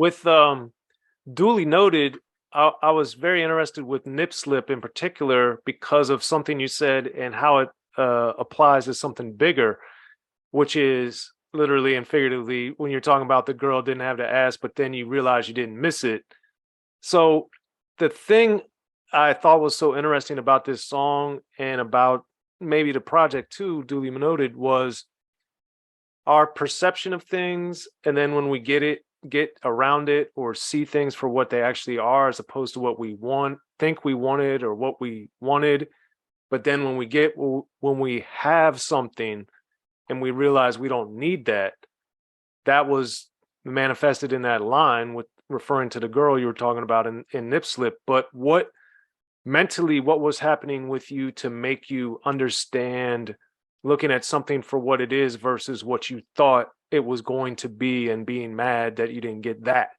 with Duly Noted, I was very interested with Nip Slip in particular because of something you said and how it applies to something bigger, which is literally and figuratively when you're talking about the girl didn't have the ass, but then you realize you didn't miss it. So the thing I thought was so interesting about this song and about maybe the project too, Duly Noted, was our perception of things, and then when we get around it or see things for what they actually are as opposed to what we think we wanted or what we wanted. But then when we have something and we realize we don't need that, that was manifested in that line with referring to the girl you were talking about in Nip Slip. But what was happening with you to make you understand looking at something for what it is versus what you thought it was going to be and being mad that you didn't get that?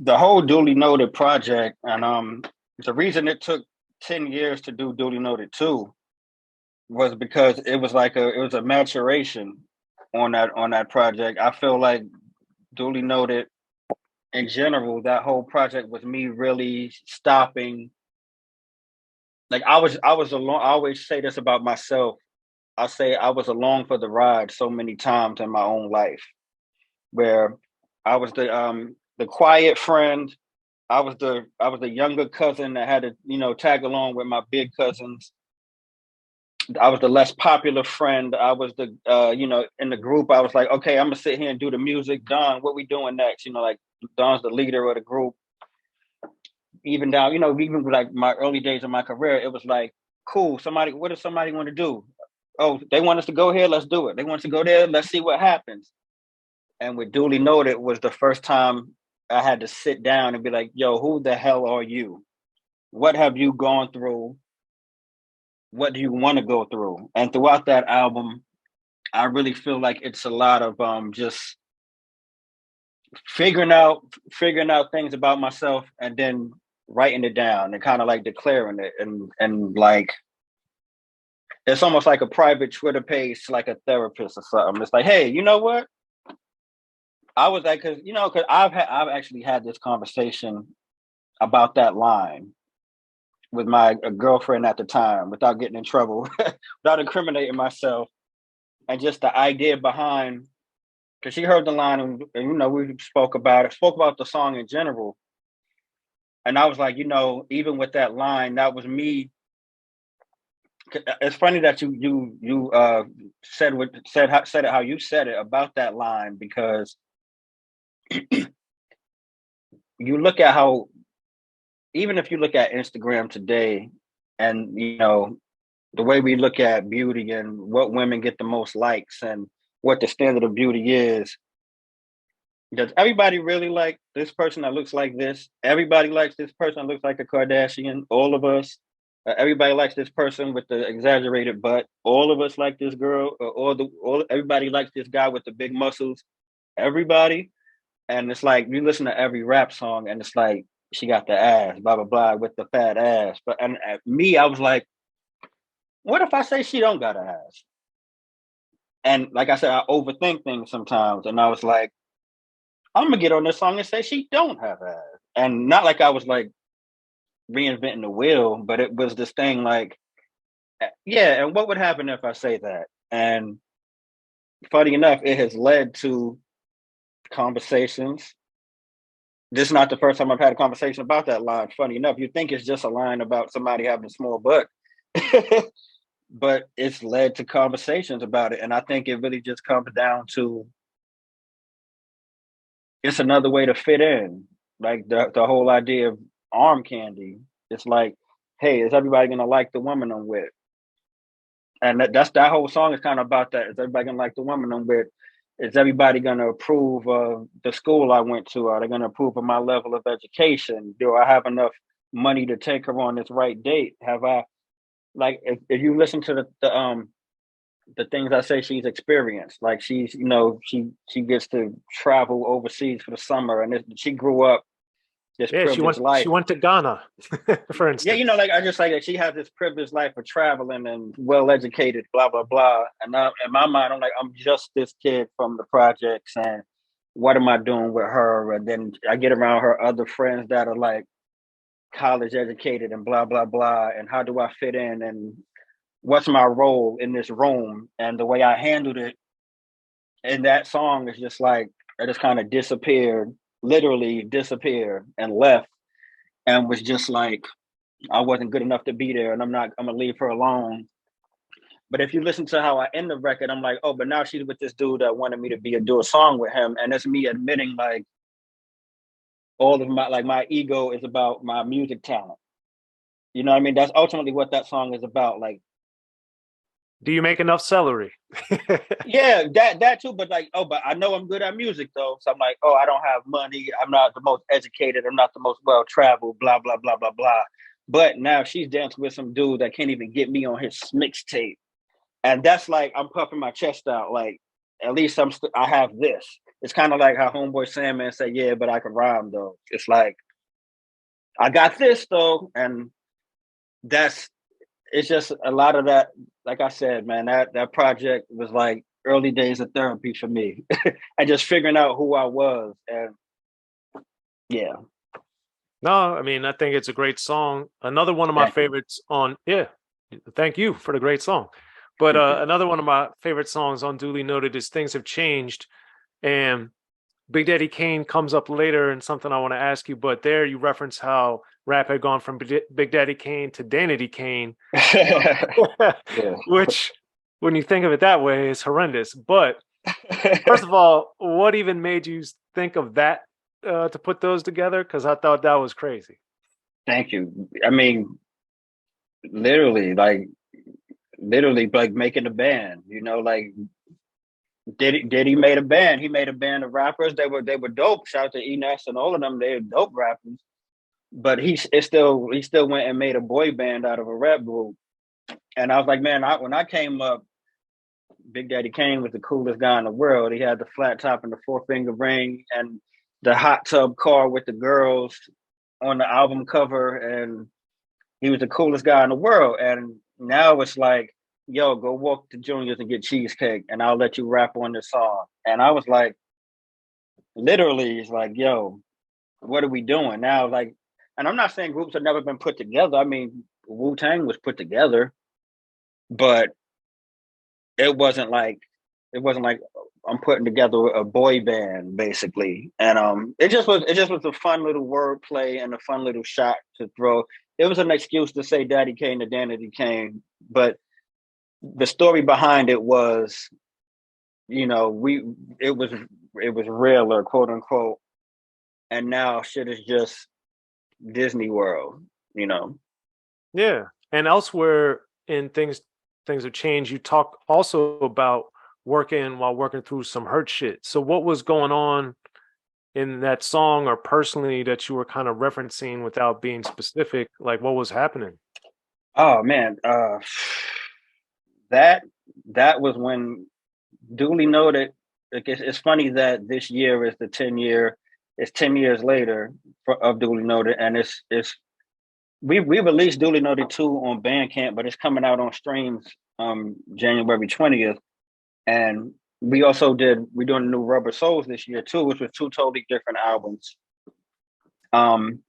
The whole Duly Noted project, and the reason it took 10 years to do Duly Noted 2 was because it was a maturation on that project. I feel like Duly Noted in general, that whole project was me really stopping. Like I was alone. I always say this about myself. I say I was along for the ride so many times in my own life, where I was the quiet friend. I was the younger cousin that had to, tag along with my big cousins. I was the less popular friend. I was the in the group. I was like, okay, I'm gonna sit here and do the music. Don, what we doing next? Like Don's the leader of the group. Even down, even like my early days of my career, it was like, cool. What does somebody want to do? Oh, they want us to go here. Let's do it. They want us to go there. Let's see what happens. And with Duly Noted was the first time I had to sit down and be like, yo, who the hell are you? What have you gone through? What do you want to go through? And throughout that album, I really feel like it's a lot of just figuring out things about myself and then writing it down and kind of like declaring it and like it's almost like a private Twitter page, like a therapist or something. It's like, hey, you know what? I was like, because I've actually had this conversation about that line with my girlfriend at the time without getting in trouble, without incriminating myself, and just the idea behind, because she heard the line and we spoke about the song in general, and I was like, even with that line, that was me. It's funny that you said it how you said it about that line, because you look at how, even if you look at Instagram today and the way we look at beauty and what women get the most likes and what the standard of beauty is, does everybody really like this person that looks like this? Everybody likes this person that looks like a Kardashian. All of us. Everybody likes this person with the exaggerated butt. All of us like this girl. Everybody likes this guy with the big muscles. Everybody. And it's like you listen to every rap song, and it's like she got the ass, blah blah blah, with the fat ass. But and me, I was like, what if I say she don't got an ass? And like I said, I overthink things sometimes, and I was like, I'm gonna get on this song and say she don't have ass, and not like I was like reinventing the wheel, but it was this thing like, yeah. And what would happen if I say that? And funny enough, it has led to conversations. This is not the first time I've had a conversation about that line. Funny enough, you think it's just a line about somebody having a small butt, but it's led to conversations about it. And I think it really just comes down to it's another way to fit in. Like the whole idea of arm candy. It's like, hey, is everybody gonna like the woman I'm with? And that whole song is kind of about that. Is everybody gonna like the woman I'm with? Is everybody gonna approve of the school I went to? Are they gonna approve of my level of education? Do I have enough money to take her on this right date? Have I, like, if you listen to the things I say she's experienced, like she's, she gets to travel overseas for the summer, and she grew up this Yeah, privileged she life. went to Ghana, for Yeah, instance. like I just like that she has this privileged life of traveling and well educated, blah blah blah. And in my mind, I'm like, I'm just this kid from the projects, and what am I doing with her? And then I get around her other friends that are like college educated and blah blah blah. And how do I fit in? And what's my role in this room? And the way I handled it in that song is just like I just kind of disappeared, literally disappeared and left, and was just like I wasn't good enough to be there, and I'm gonna leave her alone. But if you listen to how I end the record, I'm like, oh, but now she's with this dude that wanted me to do a song with him, and it's me admitting like all of my ego is about my music talent. You know what I mean? That's ultimately what that song is about. Like, Do you make enough celery? yeah, that too. But like, oh, but I know I'm good at music though. So I'm like, oh, I don't have money. I'm not the most educated. I'm not the most well traveled. Blah blah blah blah blah. But now she's dancing with some dude that can't even get me on his mixtape, and that's like I'm puffing my chest out. Like, at least I have this. It's kind of like how Homeboy Sandman said, "Yeah, but I can rhyme though." It's like I got this though, and that's it's just a lot of that. Like I said, man, that project was like early days of therapy for me, and just figuring out who I was. And yeah, No, I mean, I think it's a great song. Another one of my thank you, favorites on, yeah, thank you for the great song. But thank you. another one of my favorite songs on Duly Noted is Things Have Changed. And Big Daddy Kane comes up later and something I want to ask you. But there you reference how rap had gone from Big Daddy Kane to Danity Kane, Yeah. which, when you think of it that way, is horrendous. But first of all, what even made you think of that to put those together? Because I thought that was crazy. Thank you. I mean, literally, like making a band. You know, like did he made a band? He made a band of rappers. They were dope. Shout out to Enes and all of them. They're dope rappers. But he still went and made a boy band out of a rap group. And I was like, man, when I came up, Big Daddy Kane was the coolest guy in the world. He had the flat top and the four finger ring and the hot tub car with the girls on the album cover, and he was the coolest guy in the world. And now it's like, yo, go walk to Junior's and get cheesecake, and I'll let you rap on this song. And I was like, literally, it's like, yo, what are we doing now? Like, and I'm not saying groups have never been put together. I mean, Wu-Tang was put together, but it wasn't like it wasn't like I'm putting together a boy band basically. And it just was a fun little wordplay and a fun little shot to throw. It was an excuse to say Daddy Kane to Danity Kane, but the story behind it was, you know, it was it was realer, quote unquote, and now shit is just Disney World, you know. Yeah. And elsewhere in things have changed. You talk also about working while working through some hurt shit. So what was going on in that song or personally that you were kind of referencing without being specific? Like what was happening? Oh man, that that was when duly noted. Like it's funny that this year is the 10 year. It's 10 years later of duly noted, and it's we released duly noted 2 on Bandcamp, but it's coming out on streams January 20th. And we're doing the new Rubber Souls this year too, which was 2 totally different albums. Um,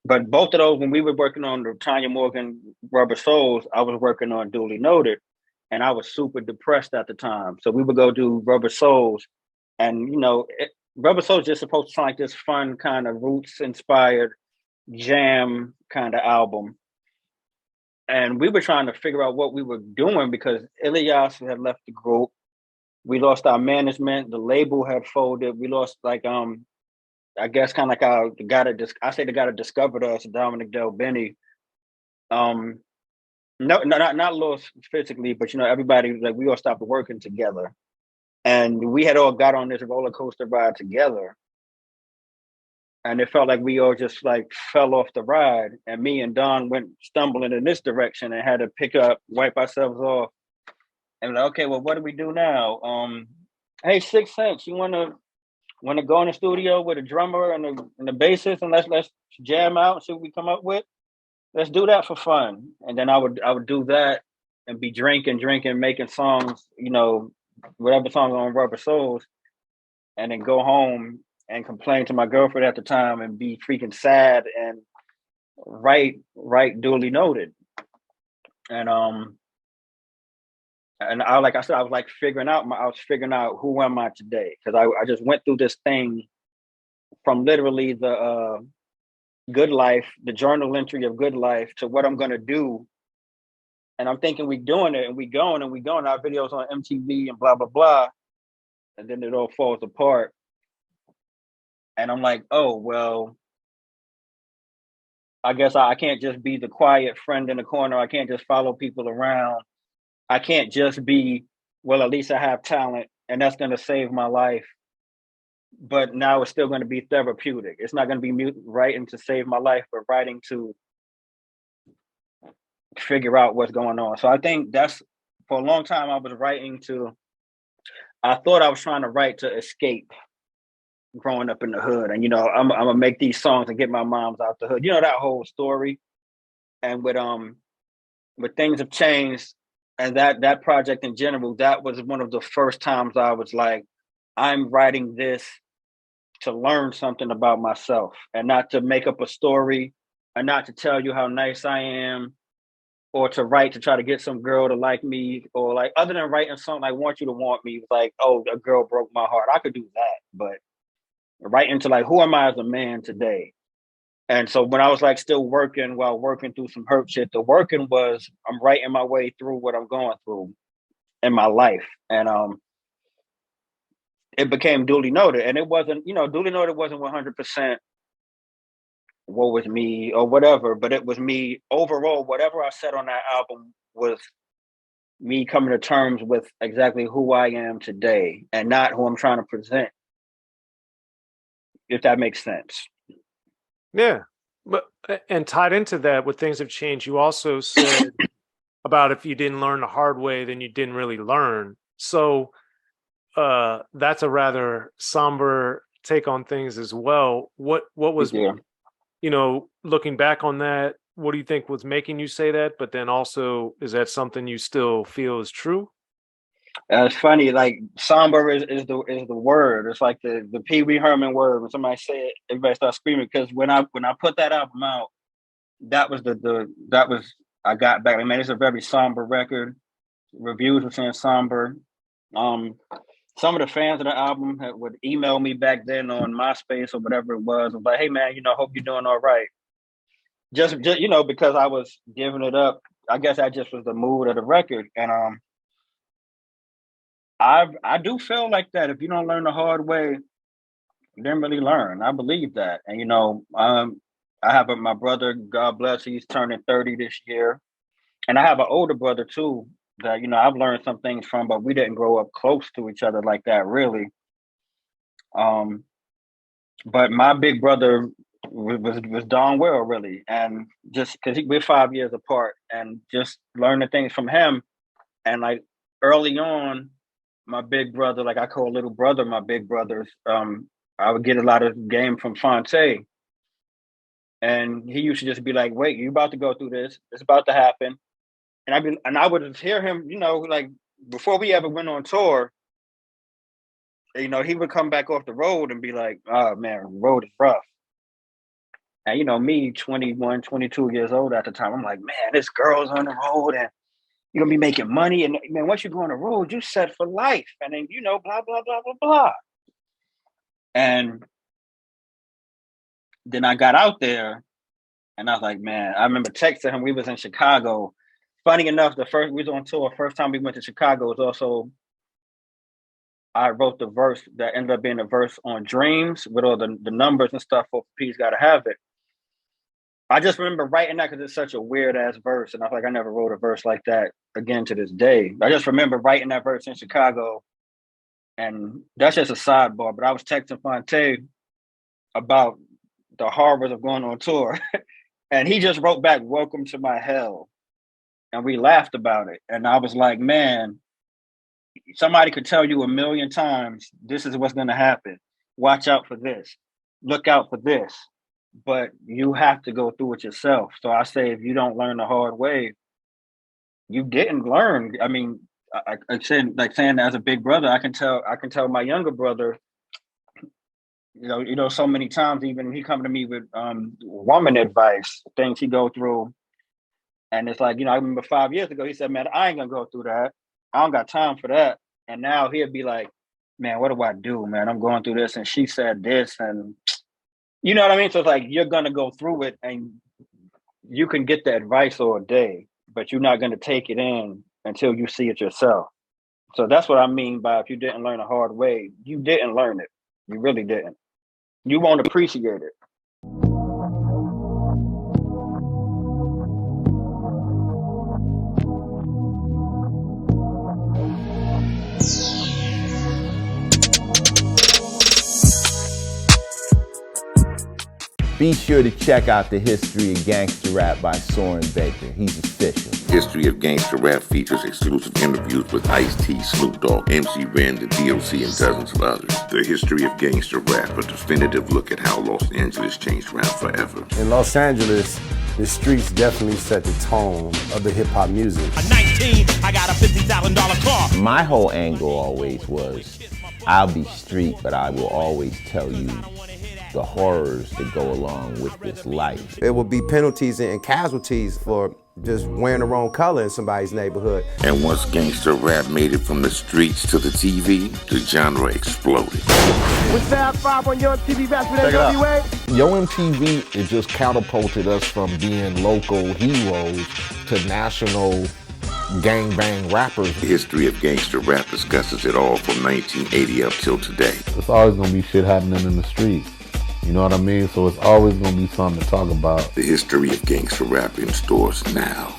but both of those, when we were working on the Tanya Morgan Rubber Souls, I was working on Duly Noted, and I was super depressed at the time. So we would go do Rubber Souls, and Rubber Souls just supposed to sound like this fun kind of roots inspired jam kind of album. And we were trying to figure out what we were doing because Ilyas had left the group. We lost our management. The label had folded. We lost I guess kind of like the guy the guy that discovered us, Dominic Del Benny. No, not lost physically, but everybody, like, we all stopped working together, and we had all got on this roller coaster ride together, and it felt like we all just like fell off the ride, and me and Don went stumbling in this direction and had to wipe ourselves off, and like, okay, well, what do we do now? Hey, 6 Cents, you want to go in the studio with a drummer and the bassist, and let's jam out and see what we come up with. Let's do that for fun. And then I would do that and be drinking, making songs, whatever songs on Rubber Souls, and then go home and complain to my girlfriend at the time and be freaking sad and write duly noted. And like I said, I was like I was figuring out who am I today, because I just went through this thing from literally the good life, the journal entry of good life, to what I'm gonna do. And I'm thinking we doing it, and we going and we going. Our videos on MTV and blah blah blah, and then it all falls apart. And I'm like, oh well, I guess I can't just be the quiet friend in the corner. I can't just follow people around. I can't just be, well, at least I have talent and that's going to save my life. But now it's still going to be therapeutic. It's not going to be writing to save my life, but writing to figure out what's going on. So I think that's, for a long time, I thought I was trying to write to escape growing up in the hood. And, I'm going to make these songs and get my moms out the hood. That whole story. And with things have changed, and that project in general, that was one of the first times I was like, I'm writing this to learn something about myself, and not to make up a story, and not to tell you how nice I am, or to write to try to get some girl to like me, or like, other than writing something I want you to want me, like, oh, a girl broke my heart. I could do that, but writing to like, who am I as a man today? And so when I was like still working while working through some hurt shit, the working was I'm writing my way through what I'm going through in my life. And it became duly noted. And it wasn't, duly noted wasn't 100% what was me or whatever, but it was me overall. Whatever I said on that album was me coming to terms with exactly who I am today, and not who I'm trying to present, if that makes sense. Yeah. But and tied into that, with things have changed, you also said about if you didn't learn the hard way, then you didn't really learn. So that's a rather somber take on things as well. What was, Yeah. looking back on that, what do you think was making you say that? But then also, is that something you still feel is true? It's funny, like somber is the word. It's like the Pee Wee Herman word. When somebody say it, everybody starts screaming. Because when I put that album out, that was that was, I got back. I mean, it's a very somber record. Reviews were saying somber. Um, some of the fans of the album would email me back then on MySpace or whatever it was. I'm like, hey man, hope you're doing all right. Just because I was giving it up. I guess that just was the mood of the record. And I do feel like that. If you don't learn the hard way, you didn't really learn. I believe that. And I have my brother, God bless, he's turning 30 this year. And I have an older brother too that, I've learned some things from, but we didn't grow up close to each other like that, really. But my big brother was Don Will, really. And just because we're 5 years apart, and just learning things from him. And like early on, my big brother, like I call little brother my big brothers, I would get a lot of game from Fonte. And he used to just be like, wait, you about to go through this. It's about to happen. And I would hear him, like before we ever went on tour, he would come back off the road and be like, oh man, the road is rough. And me, 21, 22 years old at the time, I'm like, man, this girl's on the road and you're gonna be making money. And man, once you go on the road, you set for life. And then, blah, blah, blah, blah, blah. And then I got out there and I was like, man, I remember texting him. We was in Chicago. Funny enough, we was on tour. First time we went to Chicago was also, I wrote the verse that ended up being a verse on Dreams with all the numbers and stuff for P's Gotta Have It. I just remember writing that because it's such a weird ass verse. And I was like, I never wrote a verse like that again to this day. I just remember writing that verse in Chicago. And that's just a sidebar, but I was texting Fonte about the horrors of going on tour. And he just wrote back, welcome to my hell. And we laughed about it. And I was like, man, somebody could tell you a million times, this is what's going to happen. Watch out for this. Look out for this. But you have to go through it yourself. So I say, if you don't learn the hard way, you didn't learn. I mean, I said, like saying as a big brother, I can tell my younger brother, So many times even he come to me with woman advice, things he go through. And it's like, I remember 5 years ago, he said, man, I ain't gonna go through that. I don't got time for that. And now he'll be like, man, what do I do, man? I'm going through this and she said this and you know what I mean? So it's like, you're gonna go through it and you can get the advice all day, but you're not gonna take it in until you see it yourself. So that's what I mean by if you didn't learn a hard way, you didn't learn it. You really didn't. You won't appreciate it. Be sure to check out the History of Gangster Rap by Soren Baker. He's official. History of Gangster Rap features exclusive interviews with Ice-T, Snoop Dogg, MC Ren, the D.O.C, and dozens of others. The History of Gangster Rap, a definitive look at how Los Angeles changed rap forever. In Los Angeles, the streets definitely set the tone of the hip-hop music. At 19, I got a $50,000 car. My whole angle always was, I'll be street, but I will always tell you the horrors that go along with this life. It would be penalties and casualties for just wearing the wrong color in somebody's neighborhood. And once gangster rap made it from the streets to the TV, the genre exploded. With Fab 5 on your TV back with NWA. Yo MTV, it just catapulted us from being local heroes to national gangbang rappers. The History of Gangster Rap discusses it all from 1980 up till today. It's always gonna be shit happening in the streets. You know what I mean? So it's always gonna be something to talk about. The History of Gangster Rap in stores now.